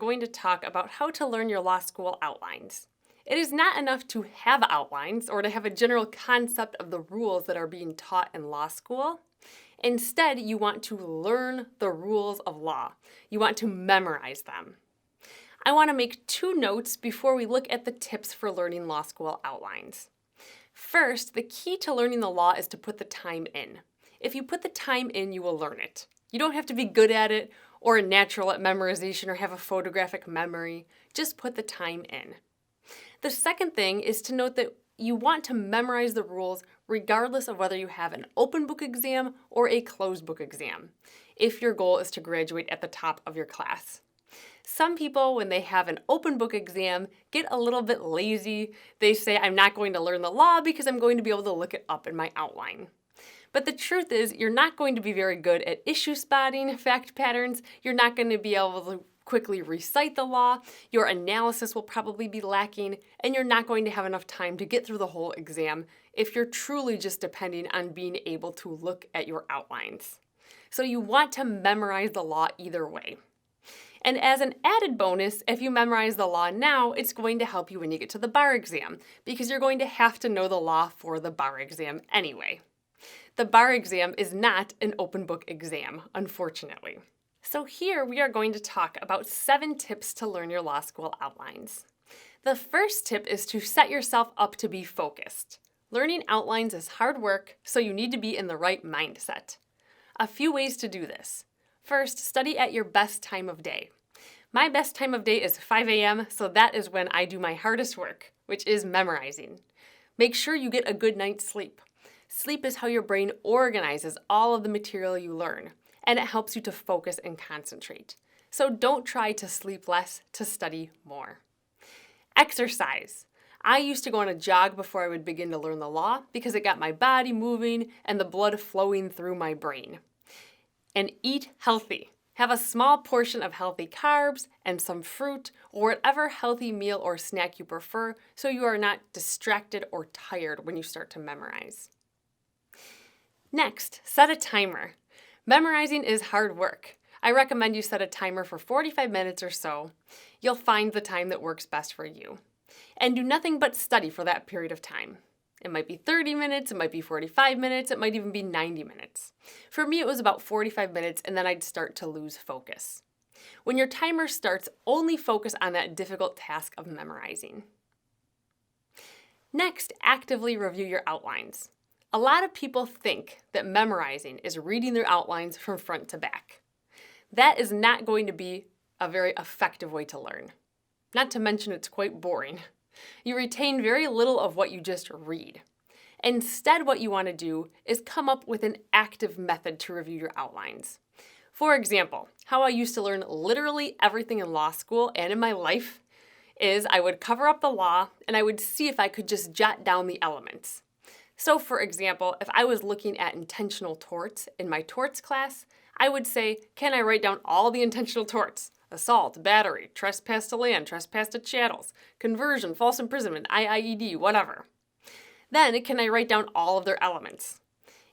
going to talk about how to learn your law school outlines. It is not enough to have outlines or to have a general concept of the rules that are being taught in law school. Instead, you want to learn the rules of law. You want to memorize them. I want to make two notes before we look at the tips for learning law school outlines. First, the key to learning the law is to put the time in. If you put the time in, you will learn it. You don't have to be good at it or a natural at memorization or have a photographic memory. Just put the time in. The second thing is to note that you want to memorize the rules regardless of whether you have an open book exam or a closed book exam, if your goal is to graduate at the top of your class. Some people, when they have an open book exam, get a little bit lazy. They say, I'm not going to learn the law because I'm going to be able to look it up in my outline. But the truth is, you're not going to be very good at issue spotting fact patterns. You're not going to be able to quickly recite the law. Your analysis will probably be lacking, and you're not going to have enough time to get through the whole exam if you're truly just depending on being able to look at your outlines. So you want to memorize the law either way. And as an added bonus, if you memorize the law now, it's going to help you when you get to the bar exam, because you're going to have to know the law for the bar exam anyway. The bar exam is not an open book exam, unfortunately. So here we are going to talk about 7 tips to learn your law school outlines. The first tip is to set yourself up to be focused. Learning outlines is hard work, so you need to be in the right mindset. A few ways to do this. First, study at your best time of day. My best time of day is 5 a.m., so that is when I do my hardest work, which is memorizing. Make sure you get a good night's sleep. Sleep is how your brain organizes all of the material you learn, and it helps you to focus and concentrate. So don't try to sleep less to study more. Exercise. I used to go on a jog before I would begin to learn the law because it got my body moving and the blood flowing through my brain. And eat healthy. Have a small portion of healthy carbs and some fruit or whatever healthy meal or snack you prefer so you are not distracted or tired when you start to memorize. Next, set a timer. Memorizing is hard work. I recommend you set a timer for 45 minutes or so. You'll find the time that works best for you. And do nothing but study for that period of time. It might be 30 minutes, it might be 45 minutes, it might even be 90 minutes. For me, it was about 45 minutes, and then I'd start to lose focus. When your timer starts, only focus on that difficult task of memorizing. Next, actively review your outlines. A lot of people think that memorizing is reading their outlines from front to back. That is not going to be a very effective way to learn. Not to mention it's quite boring. You retain very little of what you just read. Instead, what you want to do is come up with an active method to review your outlines. For example, how I used to learn literally everything in law school and in my life is I would cover up the law and I would see if I could just jot down the elements. So for example, if I was looking at intentional torts in my torts class, I would say, can I write down all the intentional torts? Assault, battery, trespass to land, trespass to chattels, conversion, false imprisonment, IIED, whatever. Then, can I write down all of their elements?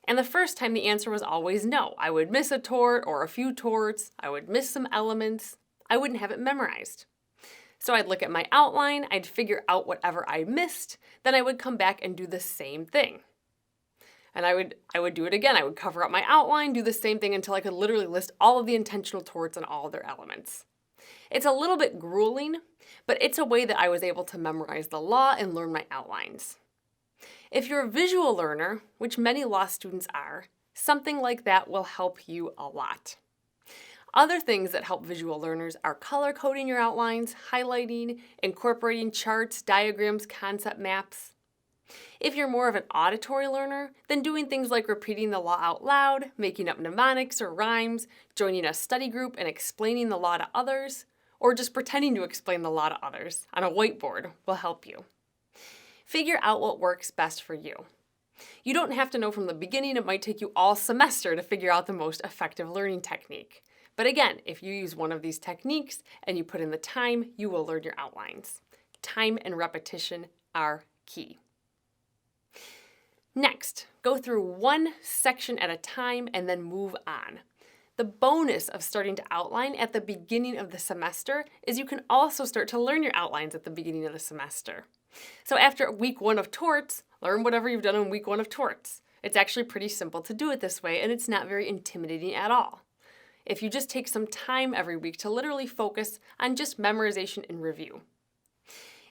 And the first time the answer was always no. I would miss a tort or a few torts. I would miss some elements. I wouldn't have it memorized. So I'd look at my outline, I'd figure out whatever I missed, then I would come back and do the same thing. And I would do it again. I would cover up my outline, do the same thing until I could literally list all of the intentional torts and all of their elements. It's a little bit grueling, but it's a way that I was able to memorize the law and learn my outlines. If you're a visual learner, which many law students are, something like that will help you a lot. Other things that help visual learners are color coding your outlines, highlighting, incorporating charts, diagrams, concept maps. If you're more of an auditory learner, then doing things like repeating the law out loud, making up mnemonics or rhymes, joining a study group and explaining the law to others, or just pretending to explain the law to others on a whiteboard will help you. Figure out what works best for you. You don't have to know from the beginning. It might take you all semester to figure out the most effective learning technique. But again, if you use one of these techniques and you put in the time, you will learn your outlines. Time and repetition are key. Next, go through one section at a time and then move on. The bonus of starting to outline at the beginning of the semester is you can also start to learn your outlines at the beginning of the semester. So after week 1 of torts, learn whatever you've done in week 1 of torts. It's actually pretty simple to do it this way, and it's not very intimidating at all. If you just take some time every week to literally focus on just memorization and review.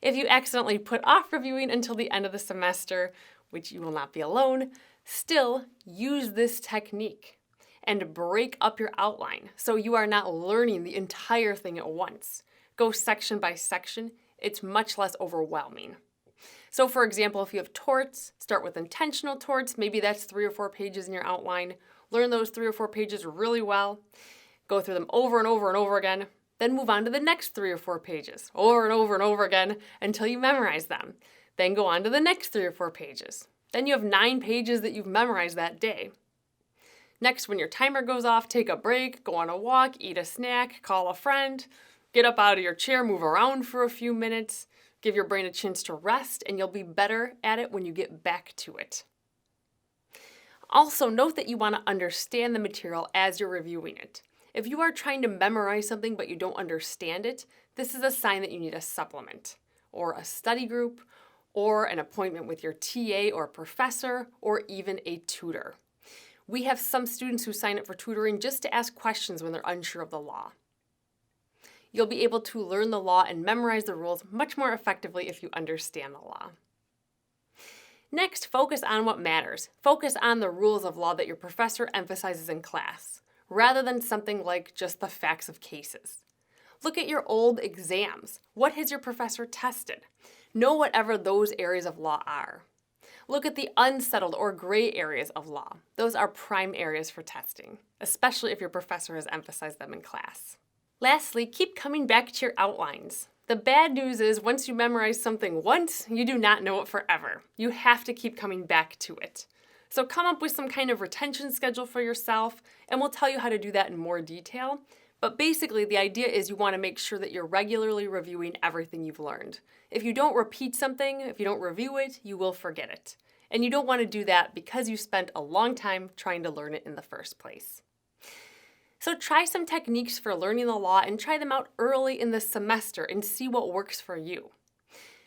If you accidentally put off reviewing until the end of the semester, which you will not be alone, still use this technique and break up your outline so you are not learning the entire thing at once. Go section by section. It's much less overwhelming. So for example, if you have torts, start with intentional torts. Maybe that's 3 or 4 pages in your outline. Learn those 3 or 4 pages really well. Go through them over and over and over again. Then move on to the next 3 or 4 pages, over and over and over again until you memorize them. Then go on to the next 3 or 4 pages. Then you have 9 pages that you've memorized that day. Next, when your timer goes off, take a break, go on a walk, eat a snack, call a friend, get up out of your chair, move around for a few minutes, give your brain a chance to rest, and you'll be better at it when you get back to it. Also, note that you want to understand the material as you're reviewing it. If you are trying to memorize something but you don't understand it, this is a sign that you need a supplement, or a study group, or an appointment with your TA or professor, or even a tutor. We have some students who sign up for tutoring just to ask questions when they're unsure of the law. You'll be able to learn the law and memorize the rules much more effectively if you understand the law. Next, focus on what matters. Focus on the rules of law that your professor emphasizes in class, rather than something like just the facts of cases. Look at your old exams. What has your professor tested? Know whatever those areas of law are. Look at the unsettled or gray areas of law. Those are prime areas for testing, especially if your professor has emphasized them in class. Lastly, keep coming back to your outlines. The bad news is once you memorize something once, you do not know it forever. You have to keep coming back to it. So come up with some kind of retention schedule for yourself, and we'll tell you how to do that in more detail. But basically, the idea is you want to make sure that you're regularly reviewing everything you've learned. If you don't repeat something, if you don't review it, you will forget it. And you don't want to do that because you spent a long time trying to learn it in the first place. So try some techniques for learning the law and try them out early in the semester and see what works for you.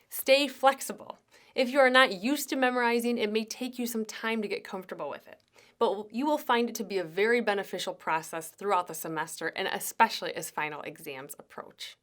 Stay flexible. If you are not used to memorizing, it may take you some time to get comfortable with it. But you will find it to be a very beneficial process throughout the semester and especially as final exams approach.